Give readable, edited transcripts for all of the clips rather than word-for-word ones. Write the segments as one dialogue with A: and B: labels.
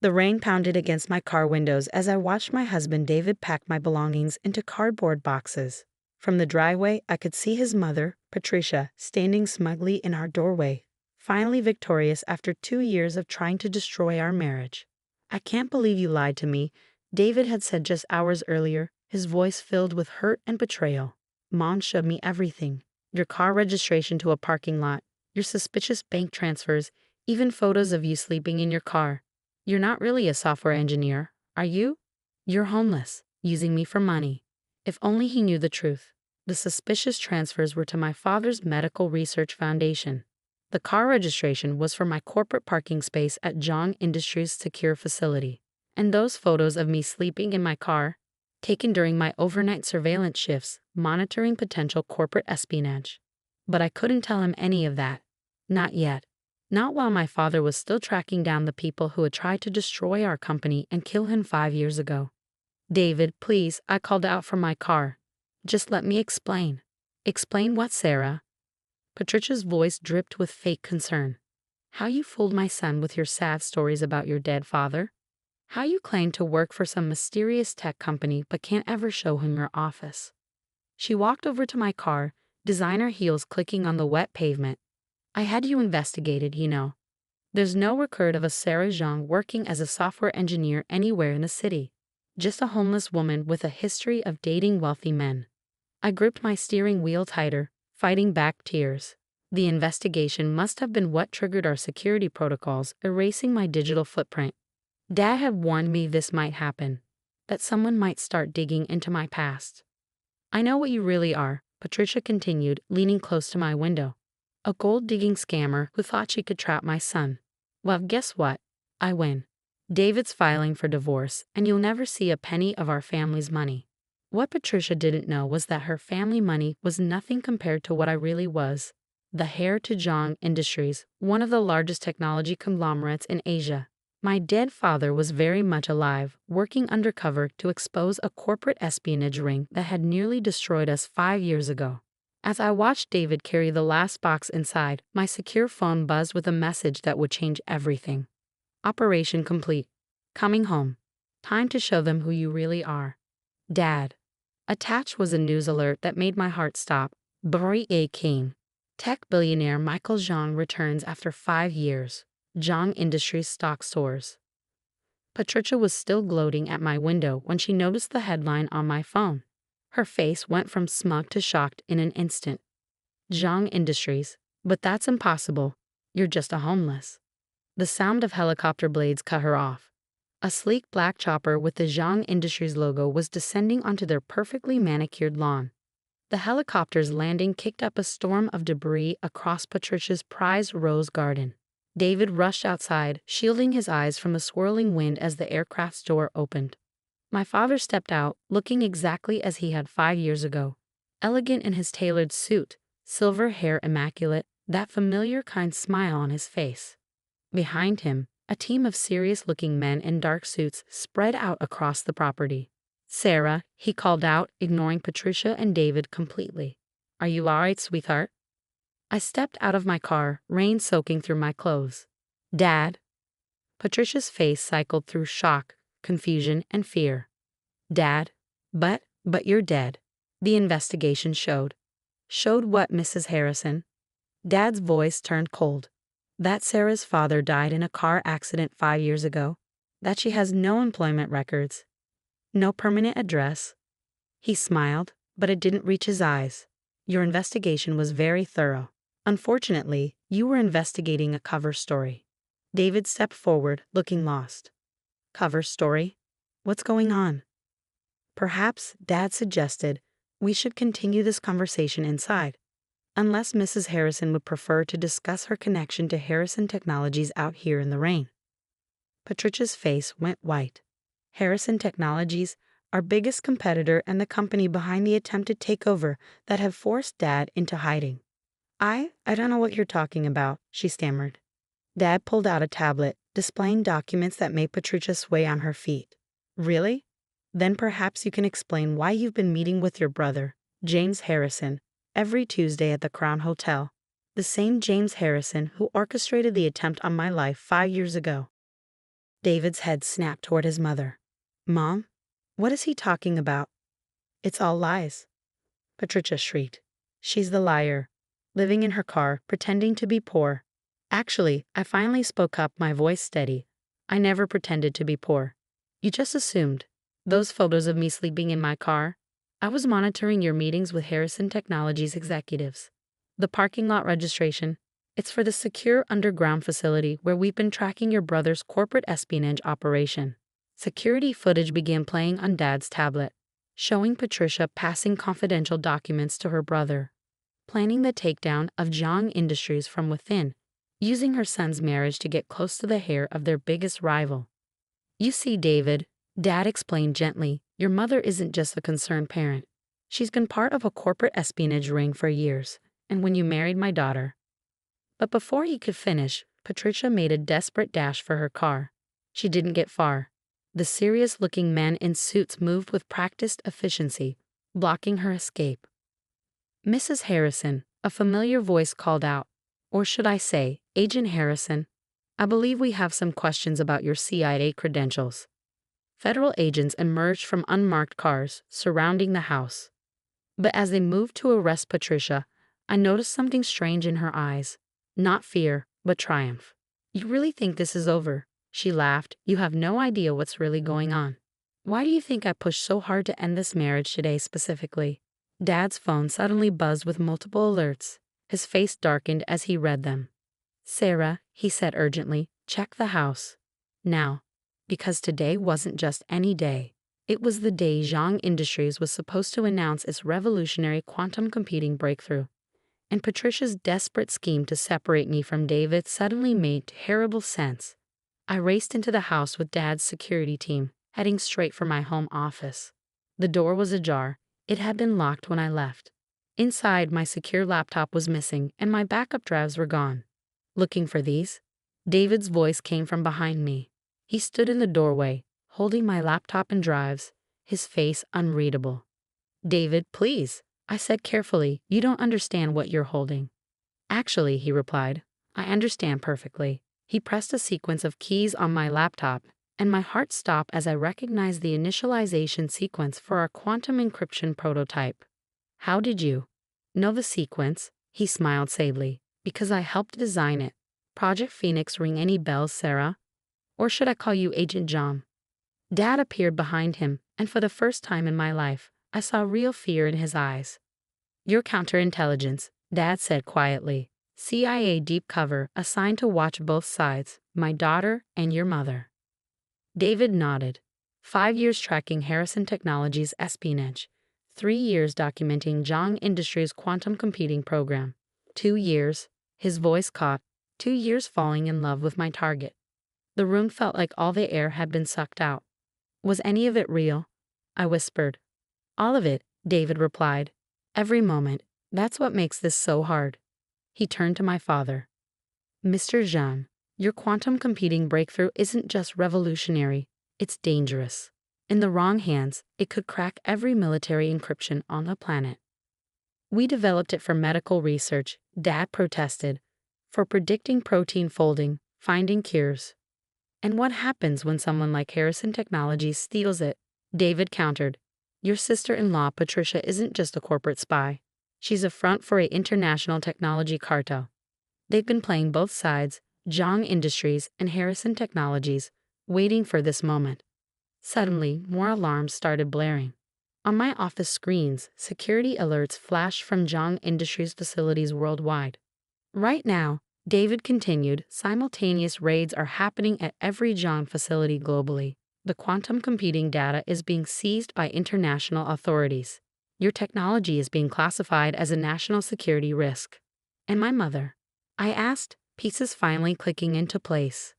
A: The rain pounded against my car windows as I watched my husband David pack my belongings into cardboard boxes. From the driveway, I could see his mother, Patricia, standing smugly in our doorway, finally victorious after 2 years of trying to destroy our marriage. "I can't believe you lied to me," David had said just hours earlier, his voice filled with hurt and betrayal. "Mom showed me everything. Your car registration to a parking lot, your suspicious bank transfers, even photos of you sleeping in your car. You're not really a software engineer, are you? You're homeless, using me for money." If only he knew the truth. The suspicious transfers were to my father's medical research foundation. The car registration was for my corporate parking space at Zhang Industries' secure facility. And those photos of me sleeping in my car, taken during my overnight surveillance shifts, monitoring potential corporate espionage. But I couldn't tell him any of that. Not yet. Not while my father was still tracking down the people who had tried to destroy our company and kill him 5 years ago. "David, please," I called out from my car. "Just let me explain." "Explain what, Sarah?" Patricia's voice dripped with fake concern. "How you fooled my son with your sad stories about your dead father? How you claim to work for some mysterious tech company but can't ever show him your office?" She walked over to my car, designer heels clicking on the wet pavement. "I had you investigated, you know. There's no record of a Sarah Zhang working as a software engineer anywhere in the city. Just a homeless woman with a history of dating wealthy men." I gripped my steering wheel tighter, fighting back tears. The investigation must have been what triggered our security protocols, erasing my digital footprint. Dad had warned me this might happen, that someone might start digging into my past. "I know what you really are," Patricia continued, leaning close to my window. "A gold-digging scammer who thought she could trap my son. Well, guess what? I win. David's filing for divorce, and you'll never see a penny of our family's money." What Patricia didn't know was that her family money was nothing compared to what I really was, the heir to Zhang Industries, one of the largest technology conglomerates in Asia. My dead father was very much alive, working undercover to expose a corporate espionage ring that had nearly destroyed us 5 years ago. As I watched David carry the last box inside, my secure phone buzzed with a message that would change everything. "Operation complete. Coming home. Time to show them who you really are. Dad." Attached was a news alert that made my heart stop. Buri A. King. Tech billionaire Michael Zhang returns after 5 years. Zhang Industries stock soars. Patricia was still gloating at my window when she noticed the headline on my phone. Her face went from smug to shocked in an instant. "Zhang Industries. But that's impossible. You're just a homeless." The sound of helicopter blades cut her off. A sleek black chopper with the Zhang Industries logo was descending onto their perfectly manicured lawn. The helicopter's landing kicked up a storm of debris across Patricia's prized rose garden. David rushed outside, shielding his eyes from the swirling wind as the aircraft's door opened. My father stepped out, looking exactly as he had 5 years ago. Elegant in his tailored suit, silver hair immaculate, that familiar kind smile on his face. Behind him, a team of serious-looking men in dark suits spread out across the property. "Sarah," he called out, ignoring Patricia and David completely. "Are you all right, sweetheart?" I stepped out of my car, rain soaking through my clothes. "Dad?" Patricia's face cycled through shock, confusion, and fear. "Dad? But you're dead." The investigation showed. "Showed what, Mrs. Harrison?" Dad's voice turned cold. "That Sarah's father died in a car accident 5 years ago. That she has no employment records. No permanent address." He smiled, but it didn't reach his eyes. "Your investigation was very thorough. Unfortunately, you were investigating a cover story." David stepped forward, looking lost. "Cover story? What's going on?" "Perhaps," Dad suggested, "we should continue this conversation inside. Unless Mrs. Harrison would prefer to discuss her connection to Harrison Technologies out here in the rain." Patricia's face went white. "Harrison Technologies, our biggest competitor and the company behind the attempted takeover that have forced Dad into hiding." I don't know what you're talking about," she stammered. Dad pulled out a tablet, displaying documents that made Patricia sway on her feet. "Really? Then perhaps you can explain why you've been meeting with your brother, James Harrison, every Tuesday at the Crown Hotel. The same James Harrison who orchestrated the attempt on my life 5 years ago." David's head snapped toward his mother. Mom? What is he talking about? It's all lies. Patricia shrieked. She's the liar. Living in her car, pretending to be poor. Actually, I finally spoke up, my voice steady. I never pretended to be poor. You just assumed. Those photos of me sleeping in my car? I was monitoring your meetings with Harrison Technologies executives. The parking lot registration. It's for the secure underground facility where we've been tracking your brother's corporate espionage operation. Security footage began playing on Dad's tablet, showing Patricia passing confidential documents to her brother, planning the takedown of Zhang Industries from within, using her son's marriage to get close to the heir of their biggest rival. You see, David, Dad explained gently, your mother isn't just a concerned parent. She's been part of a corporate espionage ring for years, and when you married my daughter. But before he could finish, Patricia made a desperate dash for her car. She didn't get far. The serious-looking men in suits moved with practiced efficiency, blocking her escape. Mrs. Harrison, a familiar voice called out, or should I say, Agent Harrison, I believe we have some questions about your CIA credentials. Federal agents emerged from unmarked cars surrounding the house. But as they moved to arrest Patricia, I noticed something strange in her eyes. Not fear, but triumph. You really think this is over? She laughed. You have no idea what's really going on. Why do you think I pushed so hard to end this marriage today specifically? Dad's phone suddenly buzzed with multiple alerts. His face darkened as he read them. Sarah, he said urgently, check the house. Now. Because today wasn't just any day. It was the day Zhang Industries was supposed to announce its revolutionary quantum computing breakthrough. And Patricia's desperate scheme to separate me from David suddenly made terrible sense. I raced into the house with Dad's security team, heading straight for my home office. The door was ajar. It had been locked when I left. Inside, my secure laptop was missing, and my backup drives were gone. Looking for these? David's voice came from behind me. He stood in the doorway, holding my laptop and drives, his face unreadable. David, please, I said carefully, you don't understand what you're holding. Actually, he replied, I understand perfectly. He pressed a sequence of keys on my laptop, and my heart stopped as I recognized the initialization sequence for our quantum encryption prototype. How did you know the sequence? He smiled sadly. Because I helped design it. Project Phoenix, ring any bells, Sarah? Or should I call you Agent John? Dad appeared behind him, and for the first time in my life, I saw real fear in his eyes. You're counterintelligence, Dad said quietly. CIA deep cover, assigned to watch both sides, my daughter and your mother. David nodded. 5 years tracking Harrison Technologies' espionage. 3 years documenting Zhang Industries' quantum computing program. 2 years, his voice caught, 2 years falling in love with my target. The room felt like all the air had been sucked out. Was any of it real? I whispered. All of it, David replied. Every moment. That's what makes this so hard. He turned to my father. Mr. Jean, your quantum computing breakthrough isn't just revolutionary, it's dangerous. In the wrong hands, it could crack every military encryption on the planet. We developed it for medical research, Dad protested, for predicting protein folding, finding cures. And what happens when someone like Harrison Technologies steals it? David countered. Your sister-in-law, Patricia, isn't just a corporate spy. She's a front for an international technology cartel. They've been playing both sides, Zhang Industries and Harrison Technologies, waiting for this moment. Suddenly, more alarms started blaring. On my office screens, security alerts flashed from Zhang Industries facilities worldwide. Right now, David continued, simultaneous raids are happening at every Zhang facility globally. The quantum computing data is being seized by international authorities. Your technology is being classified as a national security risk. And my mother? I asked, pieces finally clicking into place.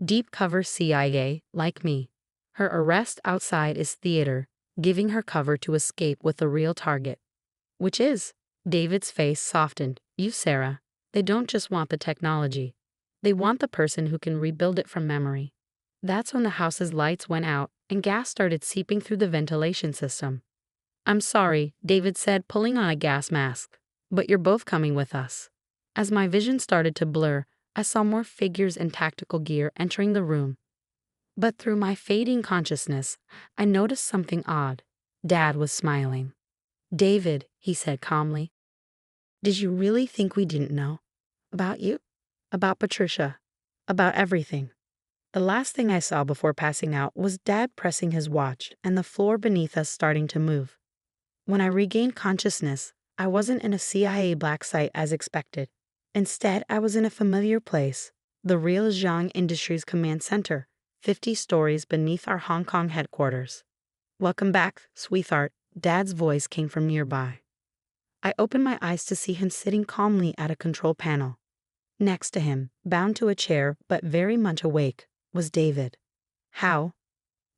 A: Deep cover CIA, like me. Her arrest outside is theater, giving her cover to escape with the real target. Which is? David's face softened. You, Sarah. They don't just want the technology. They want the person who can rebuild it from memory. That's when the house's lights went out and gas started seeping through the ventilation system. I'm sorry, David said, pulling on a gas mask. But you're both coming with us. As my vision started to blur, I saw more figures in tactical gear entering the room. But through my fading consciousness, I noticed something odd. Dad was smiling. "David," he said calmly, "did you really think we didn't know? About you? About Patricia? About everything?" The last thing I saw before passing out was Dad pressing his watch and the floor beneath us starting to move. When I regained consciousness, I wasn't in a CIA black site as expected. Instead, I was in a familiar place, the real Zhang Industries Command Center, 50 stories beneath our Hong Kong headquarters. "Welcome back, sweetheart," Dad's voice came from nearby. I opened my eyes to see him sitting calmly at a control panel. Next to him, bound to a chair but very much awake, was David. "How?"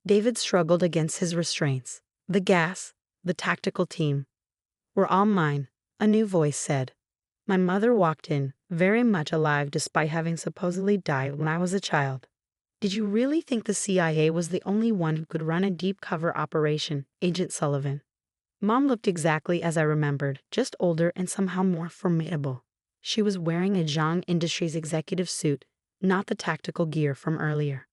A: David struggled against his restraints. "The gas, the tactical team. We're all mine," a new voice said. My mother walked in, very much alive despite having supposedly died when I was a child. "Did you really think the CIA was the only one who could run a deep cover operation, Agent Sullivan?" Mom looked exactly as I remembered, just older and somehow more formidable. She was wearing a Zhang Industries executive suit, not the tactical gear from earlier.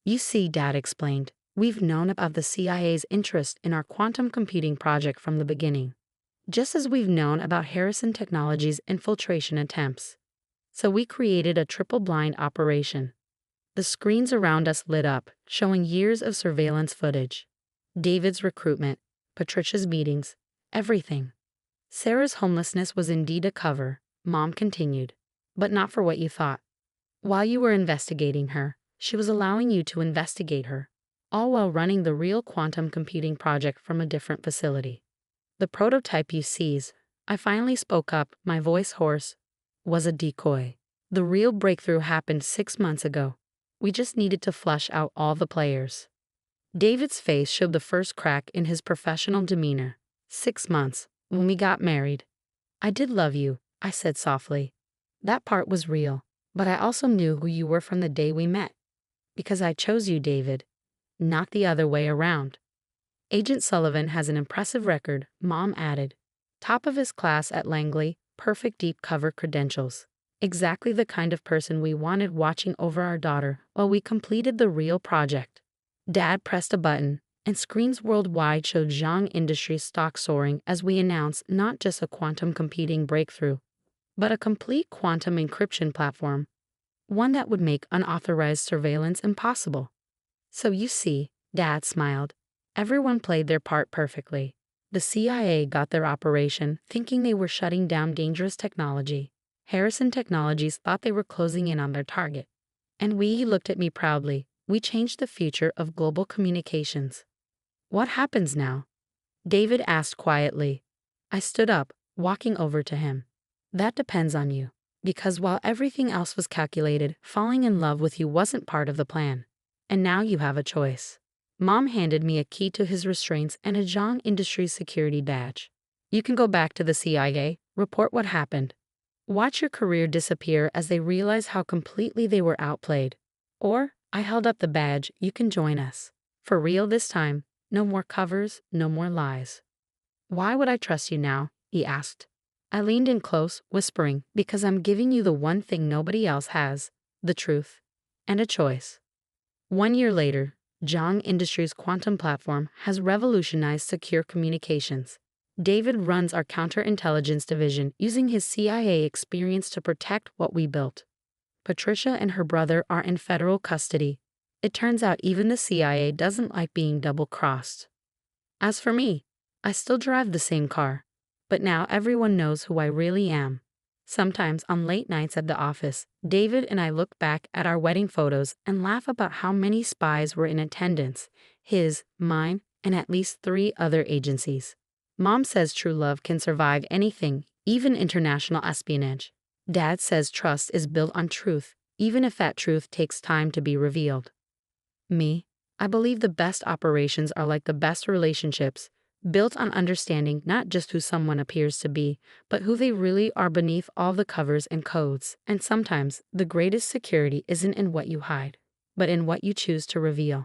A: "You see," Dad explained, "we've known about the CIA's interest in our quantum computing project from the beginning, just as we've known about Harrison Technologies' infiltration attempts. So we created a triple-blind operation." The screens around us lit up, showing years of surveillance footage. David's recruitment, Patricia's meetings, everything. "Sarah's homelessness was indeed a cover," Mom continued, "but not for what you thought. While you were investigating her, she was allowing you to investigate her, all while running the real quantum computing project from a different facility. The prototype you seized," I finally spoke up, my voice hoarse, "was a decoy. The real breakthrough happened 6 months ago. We just needed to flush out all the players." David's face showed the first crack in his professional demeanor. 6 months, when we got married. "I did love you," I said softly. "That part was real, but I also knew who you were from the day we met. Because I chose you, David, not the other way around." "Agent Sullivan has an impressive record," Mom added. "Top of his class at Langley, perfect deep cover credentials. Exactly the kind of person we wanted watching over our daughter while we completed the real project." Dad pressed a button, and screens worldwide showed Zhang Industries stock soaring as we announced not just a quantum computing breakthrough, but a complete quantum encryption platform, one that would make unauthorized surveillance impossible. "So you see," Dad smiled, "everyone played their part perfectly. The CIA got their operation thinking they were shutting down dangerous technology. Harrison Technologies thought they were closing in on their target. And he looked at me proudly, we changed the future of global communications." "What happens now?" David asked quietly. I stood up, walking over to him. "That depends on you. Because while everything else was calculated, falling in love with you wasn't part of the plan. And now you have a choice." Mom handed me a key to his restraints and a Zhang Industries security badge. "You can go back to the CIA, report what happened. Watch your career disappear as they realize how completely they were outplayed. Or," I held up the badge, "you can join us. For real this time, no more covers, no more lies." "Why would I trust you now?" he asked. I leaned in close, whispering, "Because I'm giving you the one thing nobody else has, the truth. And a choice." 1 year later, Zhang Industries' quantum platform has revolutionized secure communications. David runs our counterintelligence division using his CIA experience to protect what we built. Patricia and her brother are in federal custody. It turns out even the CIA doesn't like being double-crossed. As for me, I still drive the same car, but now everyone knows who I really am. Sometimes on late nights at the office, David and I look back at our wedding photos and laugh about how many spies were in attendance, his, mine, and at least 3 other agencies. Mom says true love can survive anything, even international espionage. Dad says trust is built on truth, even if that truth takes time to be revealed. Me, I believe the best operations are like the best relationships, built on understanding not just who someone appears to be, but who they really are beneath all the covers and codes. And sometimes, the greatest security isn't in what you hide, but in what you choose to reveal.